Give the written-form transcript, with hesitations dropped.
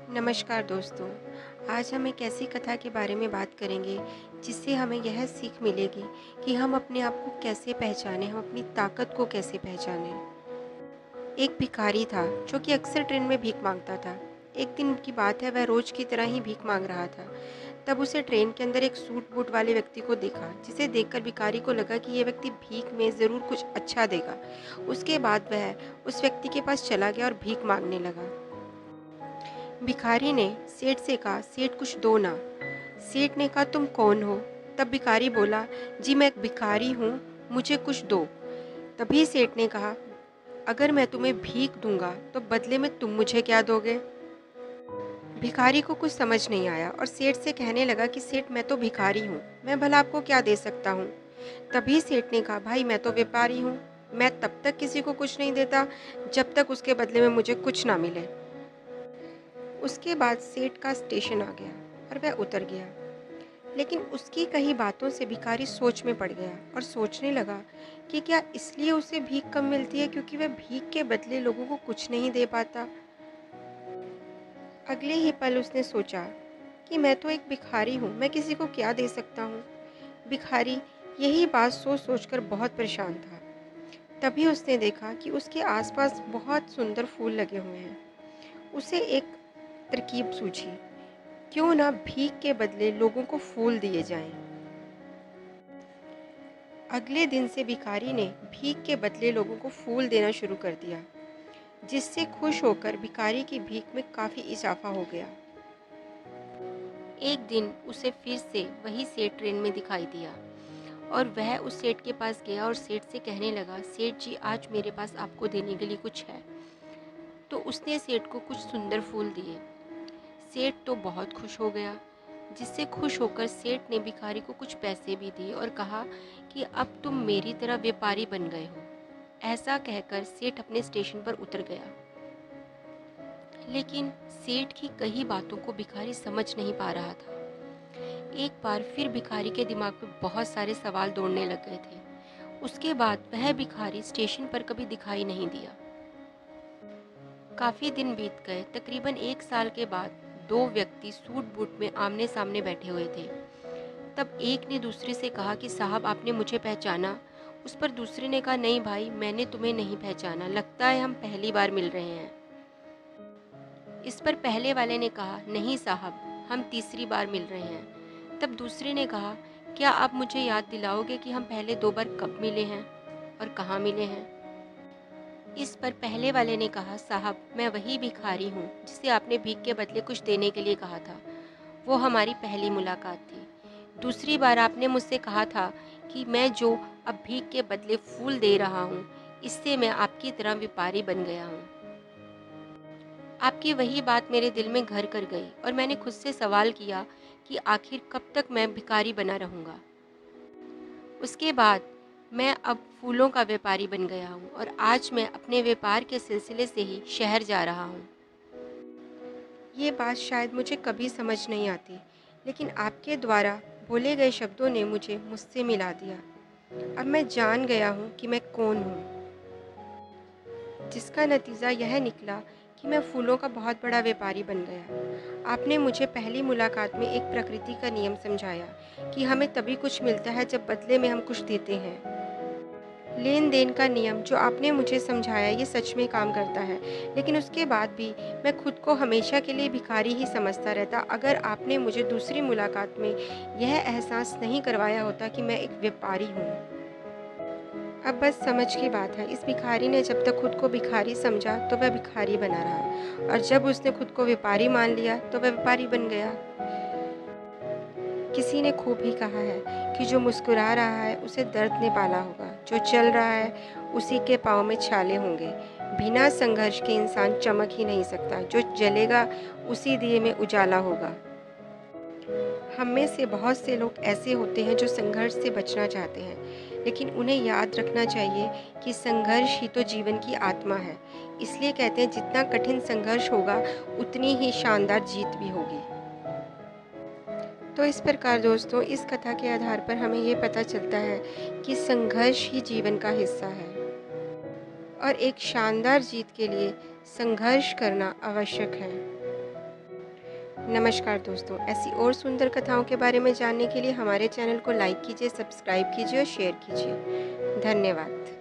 नमस्कार दोस्तों। आज हम एक ऐसी कथा के बारे में बात करेंगे जिससे हमें यह सीख मिलेगी कि हम अपने आप को कैसे पहचानें, हम अपनी ताकत को कैसे पहचानें। एक भिखारी था जो कि अक्सर ट्रेन में भीख मांगता था। एक दिन की बात है, वह रोज की तरह ही भीख मांग रहा था। तब उसे ट्रेन के अंदर एक सूट बूट वाले व्यक्ति को देखा, जिसे देखकर भिखारी को लगा कि यह व्यक्ति भीख में ज़रूर कुछ अच्छा देगा। उसके बाद वह उस व्यक्ति के पास चला गया और भीख मांगने लगा। भिखारी ने सेठ से कहा, सेठ कुछ दो ना। सेठ ने कहा, तुम कौन हो? तब भिखारी बोला, जी मैं एक भिखारी हूँ, मुझे कुछ दो। तभी सेठ ने कहा, अगर मैं तुम्हें भीख दूंगा तो बदले में तुम मुझे क्या दोगे? भिखारी को कुछ समझ नहीं आया और सेठ से कहने लगा कि सेठ मैं तो भिखारी हूँ, मैं भला आपको क्या दे सकता हूँ? तभी सेठ ने कहा, भाई मैं तो व्यापारी हूँ, मैं तब तक किसी को कुछ नहीं देता जब तक उसके बदले में मुझे कुछ ना मिले। उसके बाद सेठ का स्टेशन आ गया और वह उतर गया। लेकिन उसकी कही बातों से भिखारी सोच में पड़ गया और सोचने लगा कि क्या इसलिए उसे भीख कम मिलती है क्योंकि वह भीख के बदले लोगों को कुछ नहीं दे पाता। अगले ही पल उसने सोचा कि मैं तो एक भिखारी हूँ, मैं किसी को क्या दे सकता हूँ। भिखारी यही बात सोच सोचकर बहुत परेशान था। तभी उसने देखा कि उसके आसपास बहुत सुंदर फूल लगे हुए हैं। उसे एक तरकीब सूझी, क्यों ना भीख के बदले लोगों को फूल दिए जाएं। अगले दिन से भिखारी ने भीख के बदले लोगों को फूल देना शुरू कर दिया, जिससे खुश होकर भिखारी की भीख में काफ़ी इजाफा हो गया। एक दिन उसे फिर से वही सेठ ट्रेन में दिखाई दिया और वह उस सेठ के पास गया और सेठ से कहने लगा, सेठ जी आज मेरे पास आपको देने के लिए कुछ है। तो उसने सेठ को कुछ सुंदर फूल दिए। सेठ तो बहुत खुश हो गया, जिससे खुश होकर सेठ ने भिखारी को कुछ पैसे भी दिए और कहा कि अब तुम मेरी तरह व्यापारी बन गए हो। ऐसा कहकर सेठ अपने स्टेशन पर उतर गया। लेकिन सेठ की कही बातों को भिखारी समझ नहीं पा रहा था। एक बार फिर भिखारी के दिमाग में बहुत सारे सवाल दौड़ने लग गए थे। उसके बाद वह भिखारी स्टेशन पर कभी दिखाई नहीं दिया। काफी दिन बीत गए। तकरीबन 1 साल के बाद दो व्यक्ति सूट बूट में आमने सामने बैठे हुए थे। तब एक ने दूसरे से कहा कि साहब आपने मुझे पहचाना? उस पर दूसरे ने कहा, नहीं भाई मैंने तुम्हें नहीं पहचाना, लगता है हम पहली बार मिल रहे हैं। इस पर पहले वाले ने कहा, नहीं साहब हम तीसरी बार मिल रहे हैं। तब दूसरे ने कहा, क्या आप मुझे याद दिलाओगे कि हम पहले 2 बार कब मिले हैं और कहाँ मिले हैं? इस पर पहले वाले ने कहा, साहब मैं वही भिखारी हूँ जिसे आपने भीख के बदले कुछ देने के लिए कहा था। वो हमारी पहली मुलाकात थी। दूसरी बार आपने मुझसे कहा था कि मैं जो अब भीख के बदले फूल दे रहा हूँ, इससे मैं आपकी तरह व्यापारी बन गया हूँ। आपकी वही बात मेरे दिल में घर कर गई और मैंने खुद से सवाल किया कि आखिर कब तक मैं भिखारी बना रहूँगा। उसके बाद मैं अब फूलों का व्यापारी बन गया हूँ और आज मैं अपने व्यापार के सिलसिले से ही शहर जा रहा हूँ। ये बात शायद मुझे कभी समझ नहीं आती, लेकिन आपके द्वारा बोले गए शब्दों ने मुझे मुझसे मिला दिया। अब मैं जान गया हूँ कि मैं कौन हूँ, जिसका नतीजा यह निकला कि मैं फूलों का बहुत बड़ा व्यापारी बन गया। आपने मुझे पहली मुलाकात में एक प्रकृति का नियम समझाया कि हमें तभी कुछ मिलता है जब बदले में हम कुछ देते हैं। लेन देन का नियम जो आपने मुझे समझाया ये सच में काम करता है, लेकिन उसके बाद भी मैं खुद को हमेशा के लिए भिखारी ही समझता रहता अगर आपने मुझे दूसरी मुलाकात में यह एहसास नहीं करवाया होता कि मैं एक व्यापारी हूँ। अब बस समझ की बात है, इस भिखारी ने जब तक खुद को भिखारी समझा तो वह भिखारी बना रहा और जब उसने खुद को व्यापारी मान लिया तो वह व्यापारी बन गया। किसी ने खूब ही कहा है कि जो मुस्कुरा रहा है उसे दर्द ने पाला होगा, जो चल रहा है उसी के पाँव में छाले होंगे। बिना संघर्ष के इंसान चमक ही नहीं सकता, जो जलेगा उसी दिए में उजाला होगा। हम में से बहुत से लोग ऐसे होते हैं जो संघर्ष से बचना चाहते हैं, लेकिन उन्हें याद रखना चाहिए कि संघर्ष ही तो जीवन की आत्मा है। इसलिए कहते हैं जितना कठिन संघर्ष होगा उतनी ही शानदार जीत भी होगी। तो इस प्रकार दोस्तों, इस कथा के आधार पर हमें ये पता चलता है कि संघर्ष ही जीवन का हिस्सा है और एक शानदार जीत के लिए संघर्ष करना आवश्यक है। नमस्कार दोस्तों, ऐसी और सुंदर कथाओं के बारे में जानने के लिए हमारे चैनल को लाइक कीजिए, सब्सक्राइब कीजिए और शेयर कीजिए। धन्यवाद।